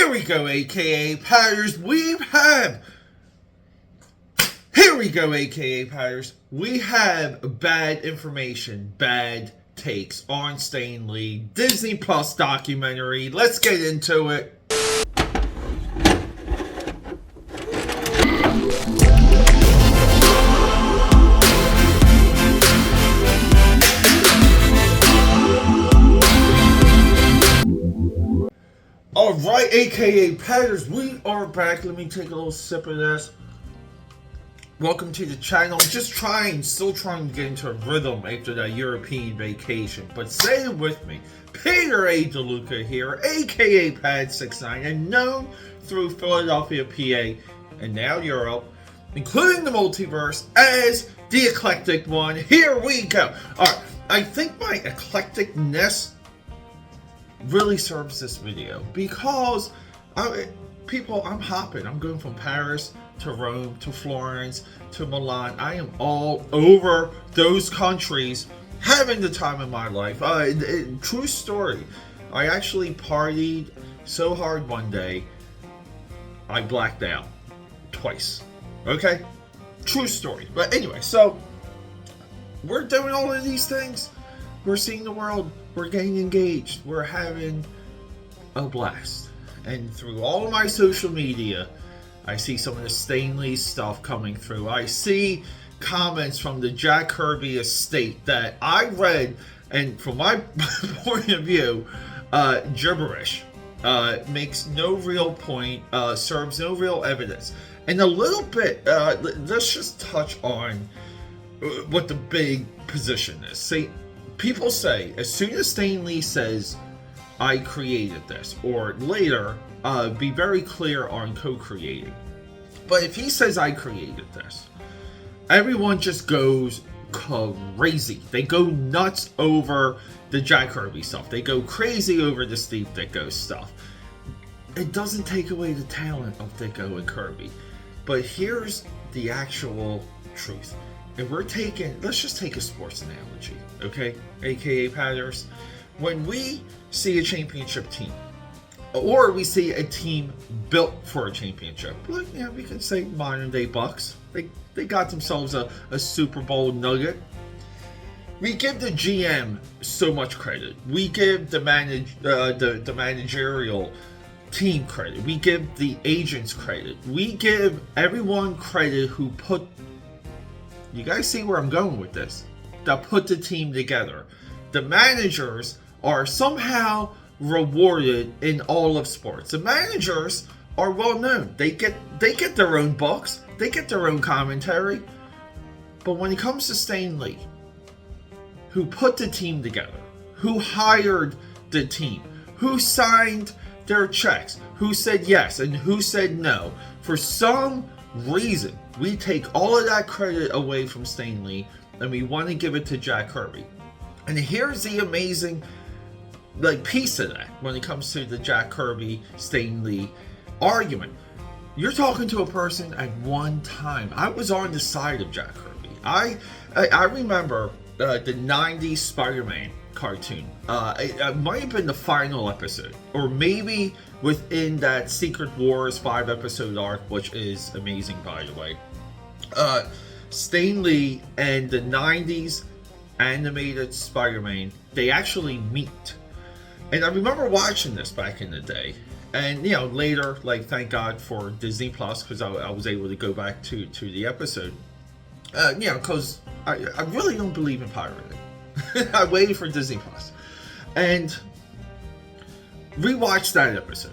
Here we go, aka Patters. Here we go, aka Patters. We have bad information, bad takes on Stan Lee, Disney Plus documentary. Let's get into it. Alright, aka Patters, we are back. Let me take a little sip of this. Welcome to the channel. Still trying to get into a rhythm after that European vacation. But say it with me. Peter A. DeLuca here, aka Pad69, and known through Philadelphia, PA, and now Europe, including the multiverse, as the eclectic one. Here we go. Alright, I think my eclecticness really serves this video because I'm hopping. I'm going from Paris to Rome to Florence to Milan. I am all over those countries, having the time of my life. True story. I actually partied so hard one day, I blacked out twice. Okay? True story. But anyway, so we're doing all of these things. We're seeing the world. We're getting engaged. We're having a blast. And through all of my social media, I see some of the Stan Lee stuff coming through. I see comments from the Jack Kirby estate that I read, and from my point of view, gibberish. Makes no real point, serves no real evidence. And a little bit, let's just touch on what the big position is. See, people say, as soon as Stan Lee says, I created this, or later, be very clear on co-creating. But if he says, I created this, everyone just goes crazy. They go nuts over the Jack Kirby stuff. They go crazy over the Steve Ditko stuff. It doesn't take away the talent of Ditko and Kirby. But here's the actual truth. And let's just take a sports analogy, okay? AKA Patters. When we see a championship team, or we see a team built for a championship, like, we can say modern day Bucks. They got themselves a Super Bowl nugget. We give the GM so much credit. We give the managerial team credit. We give the agents credit. We give everyone credit who put... You guys see where I'm going with this? That put the team together. The managers are somehow rewarded in all of sports. The managers are well known. They get their own books. They get their own commentary. But when it comes to Stan Lee, who put the team together, who hired the team, who signed their checks, who said yes and who said no, for some reason, we take all of that credit away from Stan Lee and we want to give it to Jack Kirby. And here's the amazing piece of that when it comes to the Jack Kirby Stan Lee argument. You're talking to a person at one time. I was on the side of Jack Kirby. I remember the 90s Spider-Man cartoon. It might have been the final episode, or maybe within that Secret Wars 5-episode arc, which is amazing, by the way. Stan Lee and the 90s animated Spider-Man, they actually meet. And I remember watching this back in the day. And, later, thank God for Disney Plus, because I was able to go back to the episode. Because I really don't believe in pirating. I waited for Disney Plus. And rewatched that episode.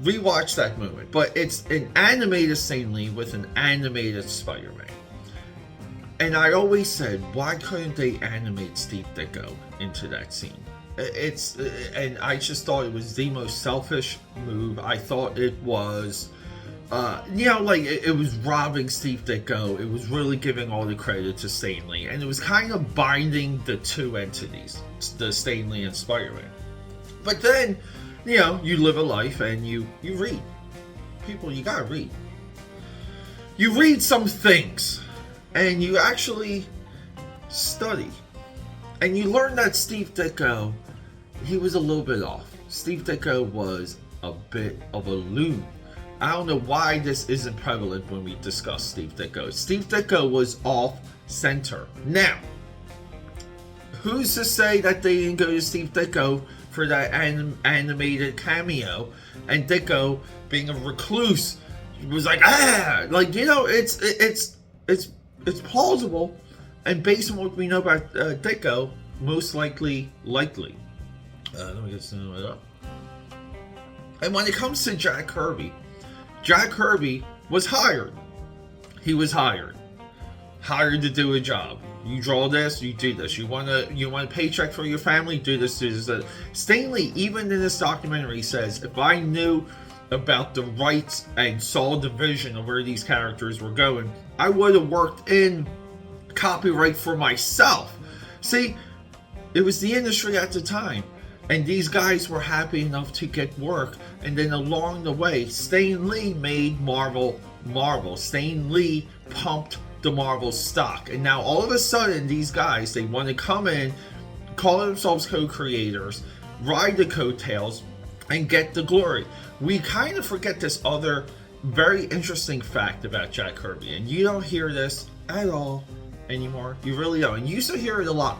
Rewatch that moment. But it's an animated Stan Lee with an animated Spider-Man. And I always said, why couldn't they animate Steve Ditko into that scene? And I just thought it was the most selfish move. I thought it was, it was robbing Steve Ditko. It was really giving all the credit to Stan Lee. And it was kind of binding the two entities, the Stan Lee and Spider-Man. But then, you live a life and you read. People, you gotta read. You read some things. And you actually study. And you learn that Steve Ditko, he was a little bit off. Steve Ditko was a bit of a loon. I don't know why this isn't prevalent when we discuss Steve Ditko. Steve Ditko was off center. Now, who's to say that they didn't go to Steve Ditko for that animated cameo, and Ditko, being a recluse, was like, it's plausible, and based on what we know about Ditko, most likely. Let me get some of it up. And when it comes to Jack Kirby was hired. He was hired to do a job. You draw this, you do this. You want a paycheck for your family, do this, do this. Stan Lee, even in this documentary, says, if I knew about the rights and saw the vision of where these characters were going, I would have worked in copyright for myself. See, it was the industry at the time, and these guys were happy enough to get work, and then along the way, Stan Lee made Marvel. Stan Lee pumped the Marvel stock, and now all of a sudden these guys, they want to come in, call themselves co-creators, ride the coattails, and get the glory. We kind of forget this other very interesting fact about Jack Kirby, and you don't hear this at all anymore. You really don't. And you used to hear it a lot.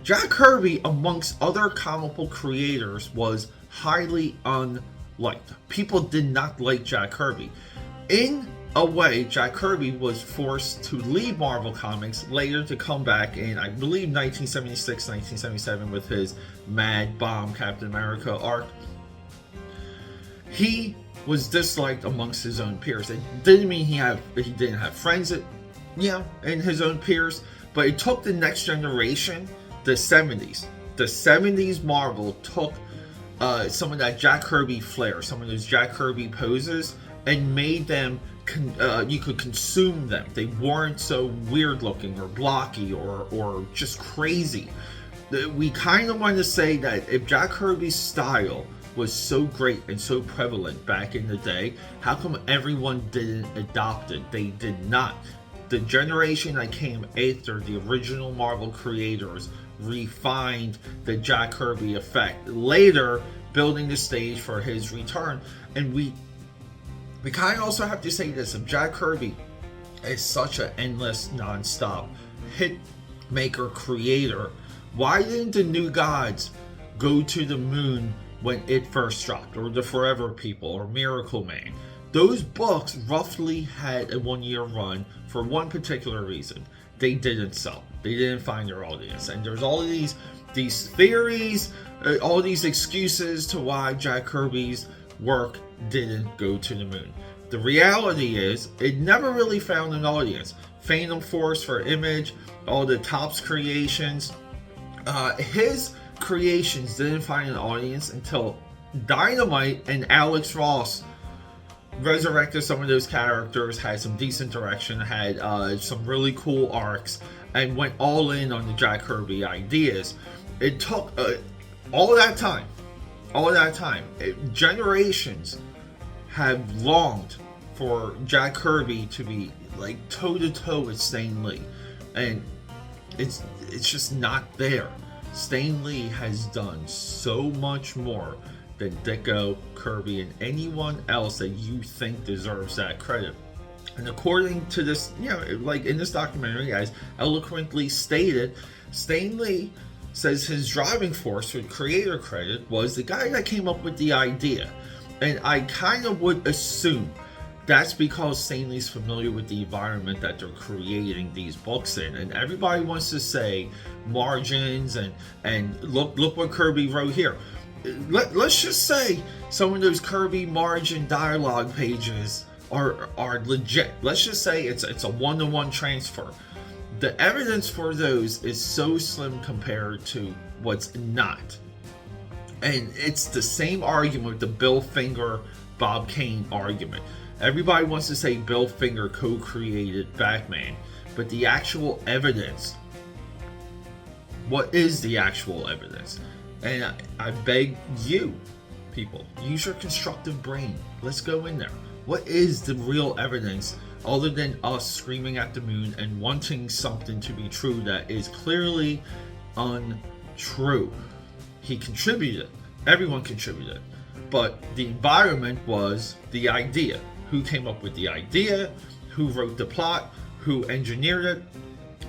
Jack Kirby, amongst other comic book creators, was highly unliked. People did not like Jack Kirby. In a way, Jack Kirby was forced to leave Marvel Comics, later to come back in, I believe, 1976, 1977 with his Mad Bomb Captain America arc. He was disliked amongst his own peers. It didn't mean he didn't have friends in his own peers, but it took the next generation, the 70s. The 70s Marvel took some of that Jack Kirby flair, some of those Jack Kirby poses, and made them you could consume them. They weren't so weird looking or blocky or just crazy. We kind of want to say that if Jack Kirby's style was so great and so prevalent back in the day, how come everyone didn't adopt it? They did not. The generation that came after the original Marvel creators refined the Jack Kirby effect, later building the stage for his return. And we kind of also have to say this: if Jack Kirby is such an endless, non-stop hit maker creator, why didn't the New Gods go to the moon when it first dropped, or the Forever People, or Miracle Man? Those books roughly had a 1-year run for one particular reason: they didn't sell. They didn't find their audience. And there's all of these theories, all these excuses to why Jack Kirby's work didn't go to the moon. The reality is, it never really found an audience. Phantom Force for Image, all the Topps creations, his creations didn't find an audience until Dynamite and Alex Ross resurrected some of those characters, had some decent direction, had some really cool arcs, and went all in on the Jack Kirby ideas. It took all that time. Generations have longed for Jack Kirby to be like toe-to-toe with Stan Lee, and it's just not there. Stan Lee has done so much more than Ditko, Kirby, and anyone else that you think deserves that credit. And according to this, like in this documentary, as eloquently stated, Stan Lee says his driving force for creator credit was the guy that came up with the idea. And I kind of would assume that's because Stan Lee's familiar with the environment that they're creating these books in. And everybody wants to say margins and look what Kirby wrote here. Let's just say some of those Kirby margin dialogue pages are legit. Let's just say it's a one-to-one transfer. The evidence for those is so slim compared to what's not. And it's the same argument with the Bill Finger, Bob Kane argument. Everybody wants to say Bill Finger co-created Batman, but the actual evidence, what is the actual evidence? And I beg you, people, use your constructive brain. Let's go in there. What is the real evidence other than us screaming at the moon and wanting something to be true that is clearly untrue? He contributed. Everyone contributed. But the environment was the idea. Who came up with the idea, who wrote the plot, who engineered it,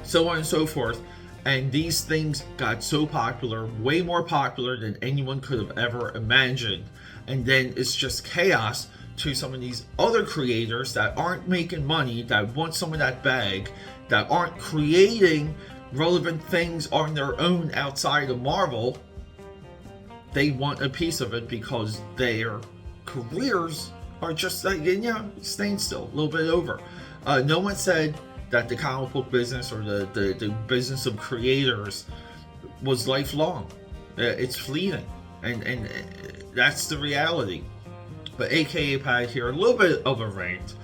so on and so forth. And these things got so popular, way more popular than anyone could have ever imagined. And then it's just chaos to some of these other creators that aren't making money, that want some of that bag, that aren't creating relevant things on their own outside of Marvel. They want a piece of it because their careers are just like, staying still, a little bit over. No one said that the comic book business or the business of creators was lifelong. It's fleeting, and that's the reality. But AKAPAD here, a little bit of a rant.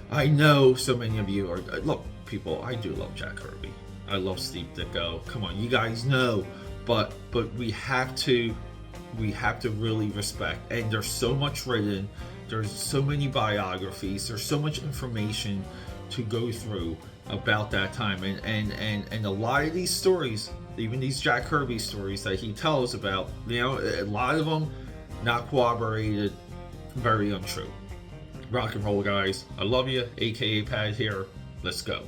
I know so many of you are, look, people, I do love Jack Kirby. I love Steve Ditko. Come on, you guys know. But we have to really respect. And there's so much written. There's so many biographies. There's so much information to go through about that time. And a lot of these stories, even these Jack Kirby stories that he tells about, a lot of them not corroborated, very untrue. Rock and roll, guys. I love you. AKAPAD here. Let's go.